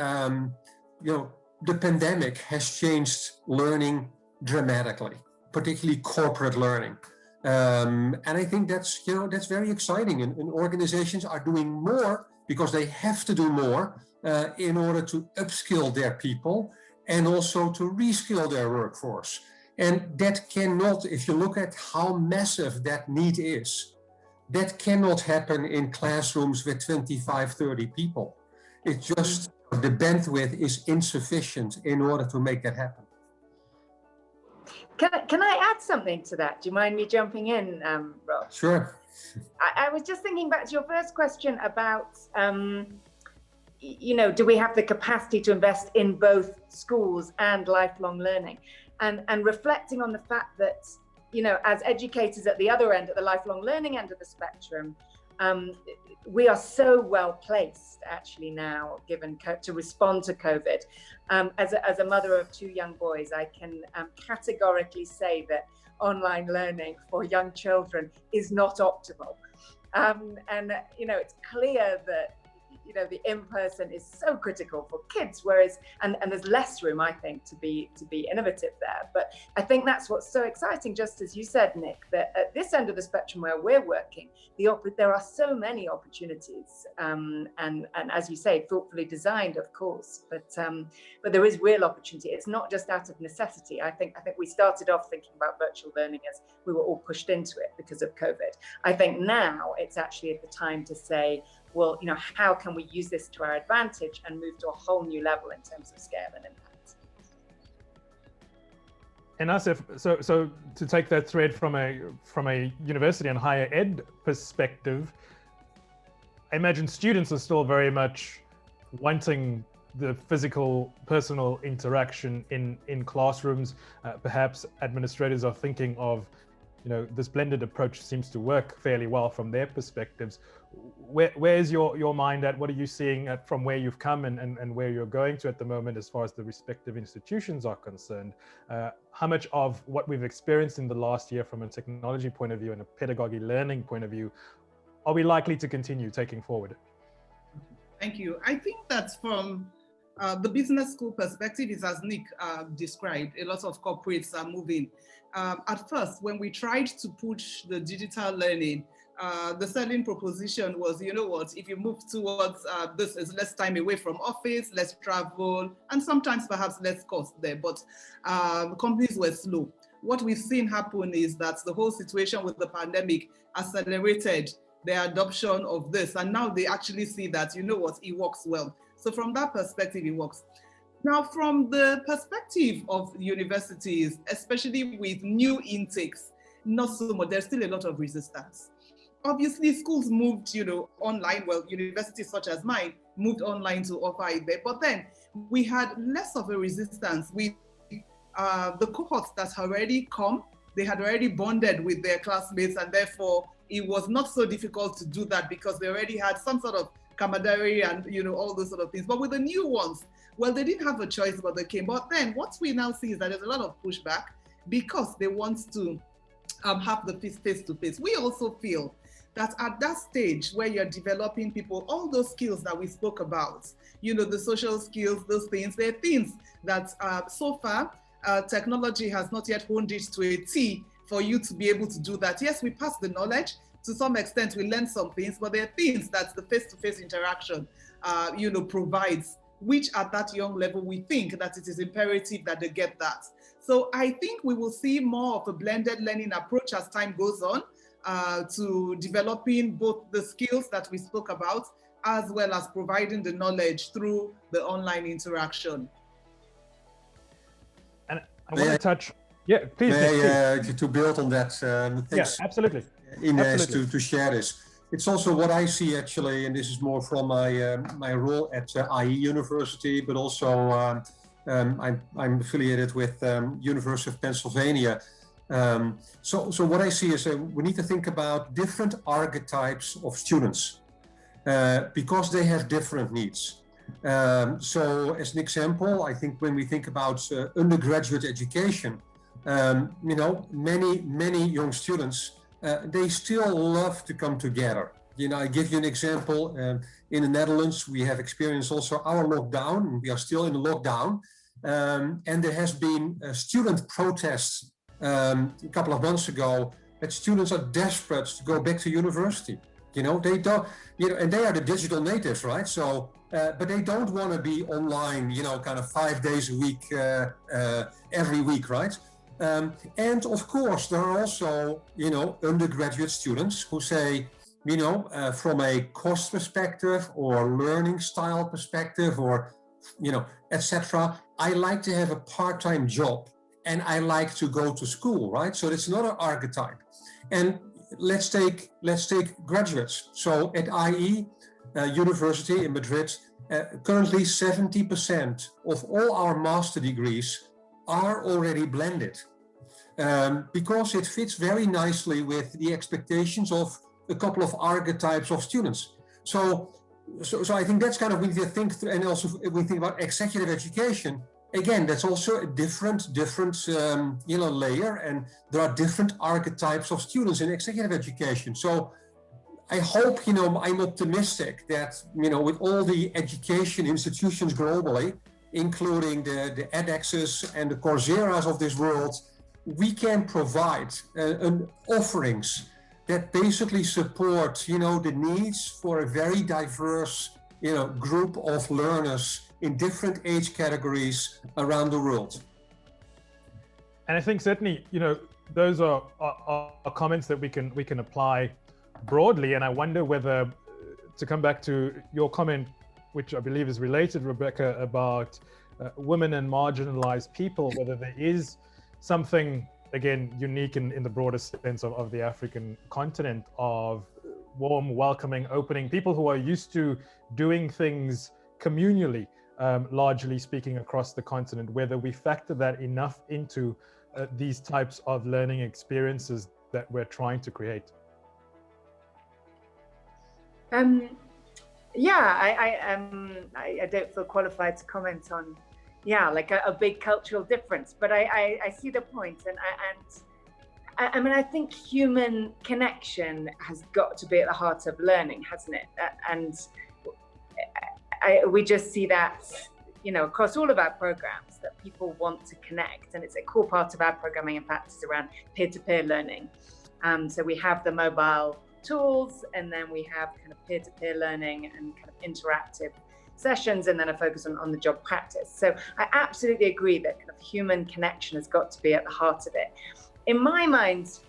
the pandemic has changed learning dramatically, particularly corporate learning. And I think that's very exciting. And organizations are doing more because they have to do more in order to upskill their people and also to reskill their workforce. And that cannot, if you look at how massive that need is, that cannot happen in classrooms with 25, 30 people. It's just the bandwidth is insufficient in order to make that happen. Can I add something to that? Do you mind me jumping in, Rob? Sure. I was just thinking back to your first question about, do we have the capacity to invest in both schools and lifelong learning? And reflecting on the fact that, as educators at the other end, at the lifelong learning end of the spectrum, we are so well placed actually now, given to respond to COVID. As a mother of 2 young boys, I can categorically say that online learning for young children is not optimal. It's clear that the in-person is so critical for kids, whereas and there's less room, I think, to be innovative there. But I think that's what's so exciting, just as you said, Nick, that at this end of the spectrum where we're working, there are so many opportunities, and as you say, thoughtfully designed, of course, but there is real opportunity. It's not just out of necessity. I think we started off thinking about virtual learning as we were all pushed into it because of COVID. I think now it's actually the time to say, well, how can we use this to our advantage and move to a whole new level in terms of scale and impact? And Asif, so to take that thread from a university and higher ed perspective, I imagine students are still very much wanting the physical, personal interaction in classrooms. Perhaps administrators are thinking of, this blended approach seems to work fairly well from their perspectives. Where's your mind at? What are you seeing from where you've come and where you're going to at the moment as far as the respective institutions are concerned? How much of what we've experienced in the last year from a technology point of view and a pedagogy learning point of view are we likely to continue taking forward? Thank you. I think that from the business school perspective is as Nick described, a lot of corporates are moving. At first, when we tried to push the digital learning, the selling proposition was, if you move towards this is less time away from office, less travel, and sometimes perhaps less cost there, but companies were slow. What we've seen happen is that the whole situation with the pandemic accelerated the adoption of this, and now they actually see that, it works well. So from that perspective, it works. Now, from the perspective of universities, especially with new intakes, not so much, there's still a lot of resistance. Obviously, schools moved, online. Well, universities such as mine moved online to offer it there. But then we had less of a resistance with the cohorts that had already come. They had already bonded with their classmates, and therefore it was not so difficult to do that because they already had some sort of camaraderie and all those sort of things. But with the new ones, well, they didn't have a choice, but they came. But then what we now see is that there's a lot of pushback because they want to have the face-to-face. We also feel that at that stage where you're developing people, all those skills that we spoke about, the social skills, those things, they're things that so far technology has not yet honed it to a T for you to be able to do that. Yes, we pass the knowledge. To some extent, we learn some things, but there are things that the face-to-face interaction, provides, which at that young level, we think that it is imperative that they get that. So I think we will see more of a blended learning approach as time goes on to developing both the skills that we spoke about, as well as providing the knowledge through the online interaction. And I want to touch, yeah, please. To build on that, thanks. Yeah, absolutely. Ines, to share this. It's also what I see actually, and this is more from my role at IE University, but also I'm affiliated with University of Pennsylvania. So what I see is we need to think about different archetypes of students because they have different needs. So as an example, I think when we think about undergraduate education, many young students, they still love to come together. I give you an example. In the Netherlands, we have experienced also our lockdown. We are still in the lockdown. and there has been student protests a couple of months ago that students are desperate to go back to university. They don't, and they are the digital natives, right? So, but they don't want to be online, kind of 5 days a week, every week, right? And of course, there are also, undergraduate students who say, from a cost perspective or learning style perspective or, etc., I like to have a part-time job and I like to go to school, right? So it's another archetype. And let's take graduates. So at IE University in Madrid, currently 70% of all our master degrees are already blended because it fits very nicely with the expectations of a couple of archetypes of students. So I think that's kind of, we need to think through, and also if we think about executive education, again, that's also a different layer, and there are different archetypes of students in executive education. So I hope, I'm optimistic that, with all the education institutions globally, including the edXs and the Coursera's of this world, we can provide offerings that basically support, the needs for a very diverse, group of learners in different age categories around the world. And I think certainly, those are comments that we can apply broadly. And I wonder whether, to come back to your comment, which I believe is related, Rebecca, about women and marginalized people, whether there is something, again, unique in the broader sense of the African continent, of warm, welcoming, opening, people who are used to doing things communally, largely speaking, across the continent, whether we factor that enough into these types of learning experiences that we're trying to create. I don't feel qualified to comment on, like a big cultural difference, but I see the point, and I mean, I think human connection has got to be at the heart of learning, hasn't it? And we just see that, across all of our programs, that people want to connect, and it's a core part of our programming, in fact, is around peer-to-peer learning. So we have the mobile tools, and then we have kind of peer-to-peer learning and kind of interactive sessions, and then a focus on the job practice. So I absolutely agree that kind of human connection has got to be at the heart of it. In my mind,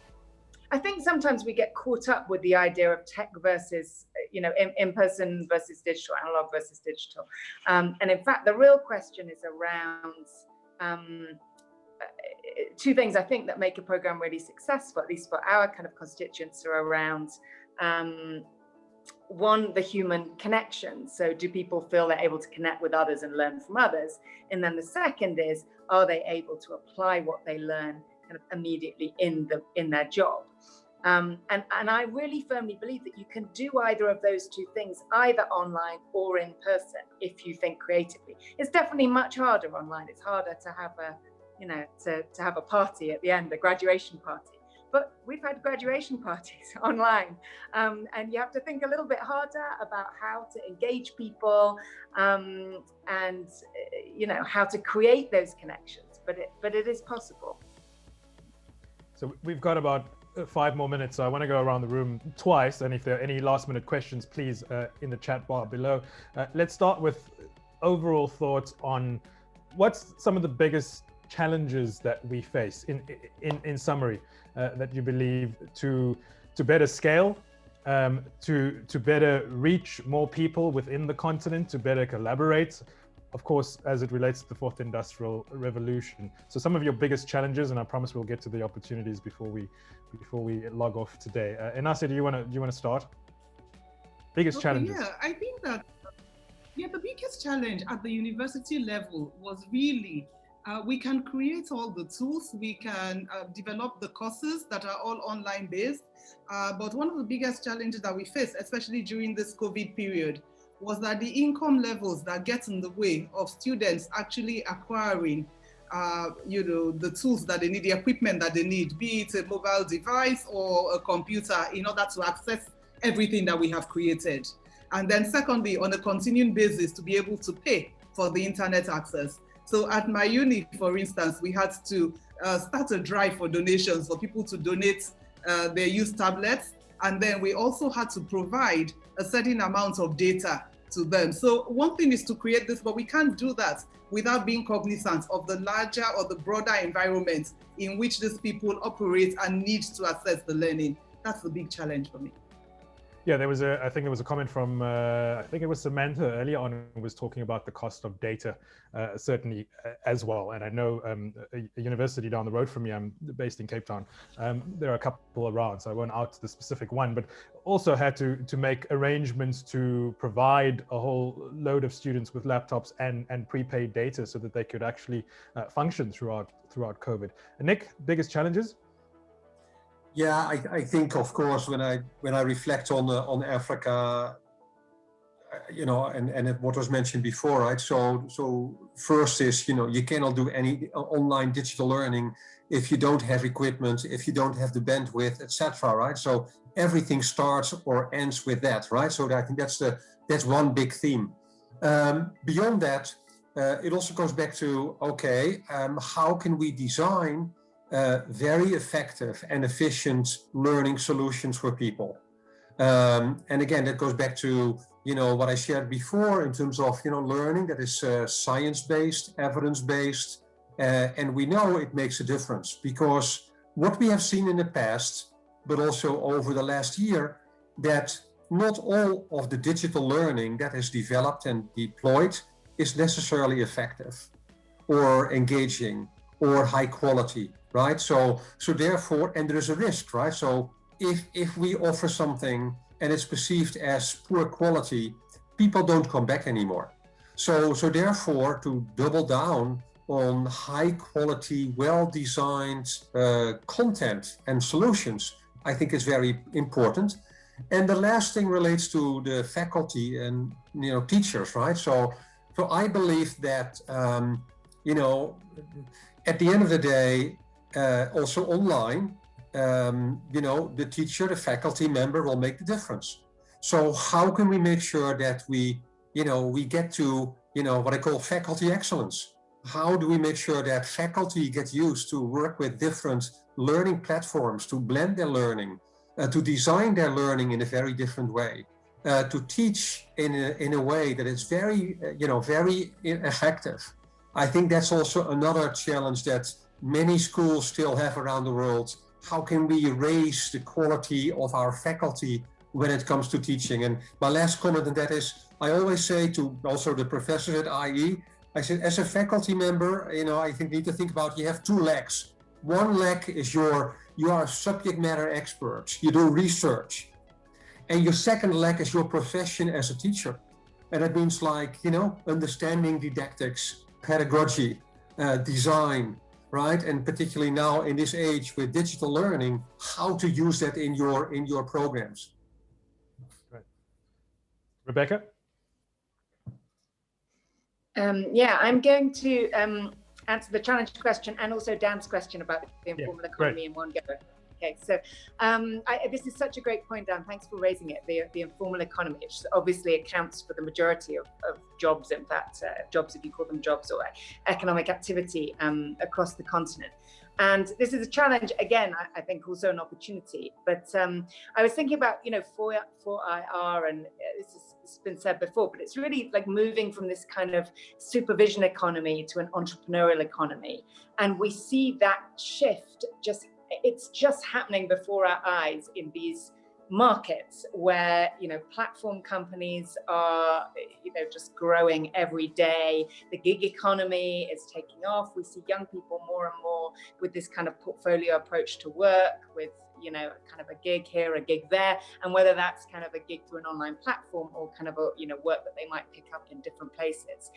I think sometimes we get caught up with the idea of tech versus, in-person versus digital, analog versus digital. And in fact, the real question is around two things I think that make a program really successful, at least for our kind of constituents, are around one, the human connection. So do people feel they're able to connect with others and learn from others? And then the second is, are they able to apply what they learn kind of immediately in their job? And I really firmly believe that you can do either of those two things, either online or in person, if you think creatively. It's definitely much harder online. It's harder to have to have a party at the end, a graduation party. But we've had graduation parties online, and you have to think a little bit harder about how to engage people, and how to create those connections. But it is possible. So we've got about 5 more minutes, so I want to go around the room twice, and if there are any last-minute questions, please in the chat bar below. Let's start with overall thoughts on what's some of the biggest challenges that we face in summary, that you believe to better scale, to better reach more people within the continent, to better collaborate, of course, as it relates to the fourth industrial revolution. So some of your biggest challenges, and I promise we'll get to the opportunities before we log off today. Enacea, do you want to start? Biggest challenges. Yeah, I think that the biggest challenge at the university level was really we can create all the tools, we can develop the courses that are all online based, but one of the biggest challenges that we face, especially during this COVID period, was that the income levels that get in the way of students actually acquiring the tools that they need, the equipment that they need, be it a mobile device or a computer, in order to access everything that we have created. And then secondly, on a continuing basis, to be able to pay for the internet access. So at my uni, for instance, we had to start a drive for donations for people to donate their used tablets. And then we also had to provide a certain amount of data to them. So one thing is to create this, but we can't do that without being cognizant of the larger or the broader environment in which these people operate and need to assess the learning. That's the big challenge for me. Yeah, I think there was a comment from, I think it was Samantha earlier on, who was talking about the cost of data, certainly as well. And I know a university down the road from me, I'm based in Cape Town, there are a couple around, so I won't out the specific one, but also had to make arrangements to provide a whole load of students with laptops and prepaid data so that they could actually function throughout COVID. And Nick, biggest challenges? Yeah, I think, of course, when I reflect on Africa, you know, and what was mentioned before, right? So first is, you know, you cannot do any online digital learning if you don't have equipment, if you don't have the bandwidth, etc. Right? So everything starts or ends with that, right? So I think that's one big theme. Beyond that, it also goes back to, okay, how can we design very effective and efficient learning solutions for people? And again, that goes back to, you know, what I shared before in terms of, you know, learning that is science-based, evidence-based, and we know it makes a difference, because what we have seen in the past, but also over the last year, that not all of the digital learning that is developed and deployed is necessarily effective or engaging or high quality, right? So therefore, and there is a risk, right? So if we offer something and it's perceived as poor quality, people don't come back anymore. So therefore, to double down on high quality, well-designed content and solutions, I think is very important. And the last thing relates to the faculty and, you know, teachers, right? So I believe that, you know, at the end of the day, also online, you know, the teacher, the faculty member will make the difference. So how can we make sure that we, you know, we get to, you know, what I call faculty excellence? How do we make sure that faculty get used to work with different learning platforms, to blend their learning, to design their learning in a very different way, to teach in a way that is very, you know, very effective? I think that's also another challenge that many schools still have around the world. How can we raise the quality of our faculty when it comes to teaching? And my last comment on that is, I always say to also the professors at IE, I said, as a faculty member, you know, I think you need to think about, you have two legs. One leg is you are a subject matter expert, you do research. And your second leg is your profession as a teacher. And that means, like, you know, understanding didactics, pedagogy, design, right? And particularly now in this age with digital learning, how to use that in your programs. Right. Rebecca? Yeah, I'm going to answer the challenge question and also Dan's question about the informal economy in one go. Okay, so this is such a great point, Dan. Thanks for raising it. The informal economy, which obviously accounts for the majority of jobs, in fact, jobs, if you call them jobs, or economic activity across the continent. And this is a challenge, again, I think also an opportunity. But I was thinking about, you know, for IR, and this has been said before, but it's really like moving from this kind of supervision economy to an entrepreneurial economy. And we see that shift it's just happening before our eyes in these markets where, you know, platform companies are, you know, just growing every day. The gig economy is taking off. We see young people more and more with this kind of portfolio approach to work, with, you know, kind of a gig here, a gig there, and whether that's kind of a gig through an online platform or kind of a, you know, work that they might pick up in different places.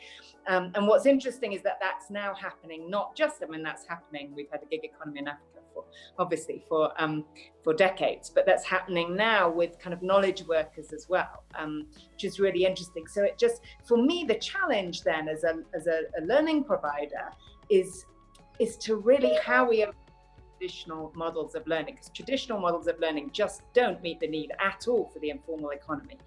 And what's interesting is that that's now happening, not just, I mean, that's happening. We've had a gig economy in Africa for decades, but that's happening now with kind of knowledge workers as well, which is really interesting. So it just, for me, the challenge then as a learning provider is to really how we traditional models of learning, because traditional models of learning just don't meet the need at all for the informal economy.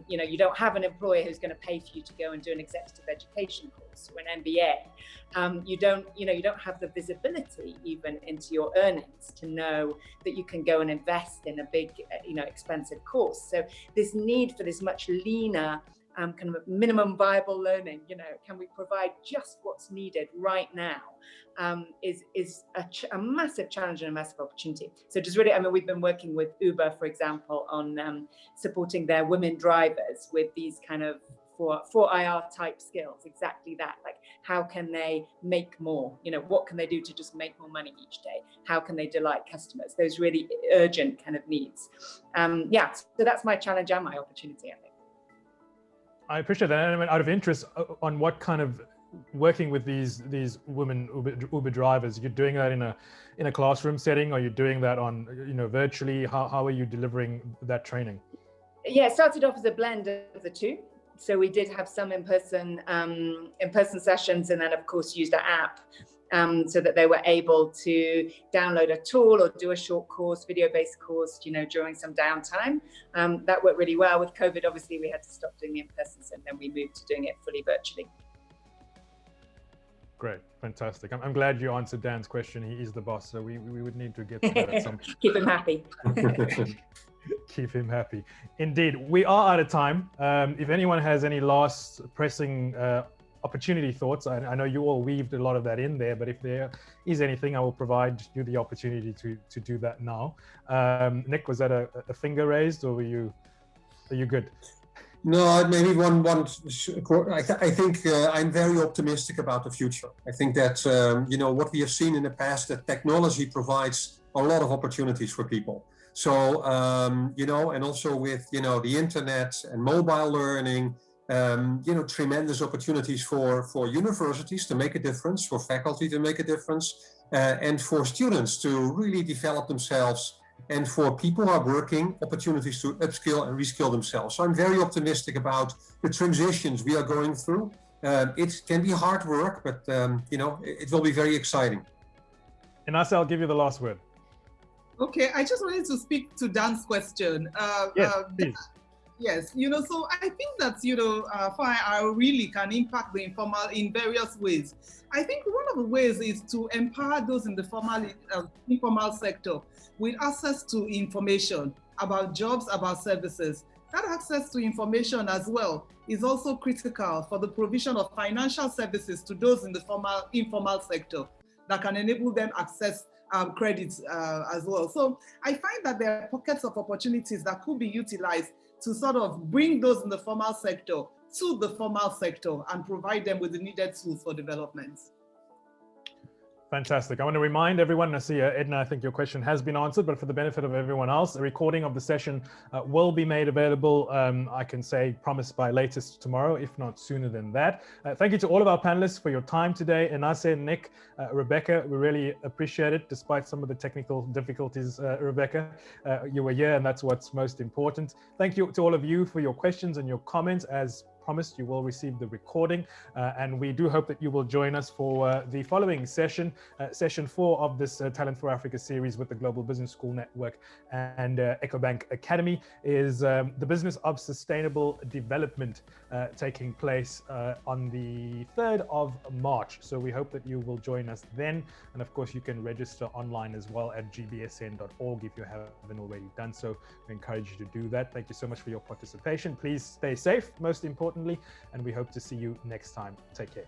You know, you don't have an employer who's going to pay for you to go and do an executive education course or an MBA. You don't have the visibility even into your earnings to know that you can go and invest in a big, expensive course. So this need for this much leaner kind of minimum viable learning, can we provide just what's needed right now, is a massive challenge and a massive opportunity. So just really, we've been working with Uber, for example, on supporting their women drivers with these kind of 4IR type skills, exactly that, like how can they make more, what can they do to just make more money each day? How can they delight customers? Those really urgent kind of needs. So that's my challenge and my opportunity, I think. I appreciate that. And out of interest, on what kind of working with these women Uber drivers, you're doing that in a classroom setting? Are you doing that on virtually? How are you delivering that training? Yeah, it started off as a blend of the two. So we did have some in-person sessions, and then of course used an app so that they were able to download a tool or do a short course, video-based course, during some downtime. That worked really well. With COVID, obviously, we had to stop doing the in-person, and then we moved to doing it fully virtually. Great, fantastic. I'm glad you answered Dan's question. He is the boss, so we would need to get to that at some point. Keep him happy. Keep him happy. Indeed, we are out of time. If anyone has any last pressing opportunity thoughts, I know you all weaved a lot of that in there, but if there is anything, I will provide you the opportunity to do that now. Nick, was that a finger raised, or are you good? No, maybe one. I think I'm very optimistic about the future. I think that what we have seen in the past, that technology provides a lot of opportunities for people. So and also with the internet and mobile learning, tremendous opportunities for universities to make a difference, for faculty to make a difference, and for students to really develop themselves, and for people who are working, opportunities to upskill and reskill themselves. So I'm very optimistic about the transitions we are going through. It can be hard work, but it will be very exciting. Enacea, I'll give you the last word. Okay, I just wanted to speak to Dan's question. Yes, please. Yes, so I think that, 4IR really can impact the informal in various ways. I think one of the ways is to empower those in the informal sector with access to information about jobs, about services. That access to information as well is also critical for the provision of financial services to those in the informal sector that can enable them access credits as well. So I find that there are pockets of opportunities that could be utilized to sort of bring those in the formal sector to the formal sector and provide them with the needed tools for development. Fantastic. I want to remind everyone, I see Edna, I think your question has been answered, but for the benefit of everyone else, a recording of the session will be made available, I can say, promised by latest tomorrow, if not sooner than that. Thank you to all of our panelists for your time today. Enacea, Nick, Rebecca, we really appreciate it, despite some of the technical difficulties, Rebecca. You were here, and that's what's most important. Thank you to all of you for your questions and your comments. As promised, you will receive the recording, and we do hope that you will join us for the following session, session 4 of this Talent for Africa series with the Global Business School Network and EcoBank Academy, is the business of sustainable development, taking place on the 3rd of March. So we hope that you will join us then, and of course you can register online as well at gbsn.org if you haven't already done so. We encourage you to do that. Thank you so much for your participation. Please stay safe, most importantly, and we hope to see you next time. Take care.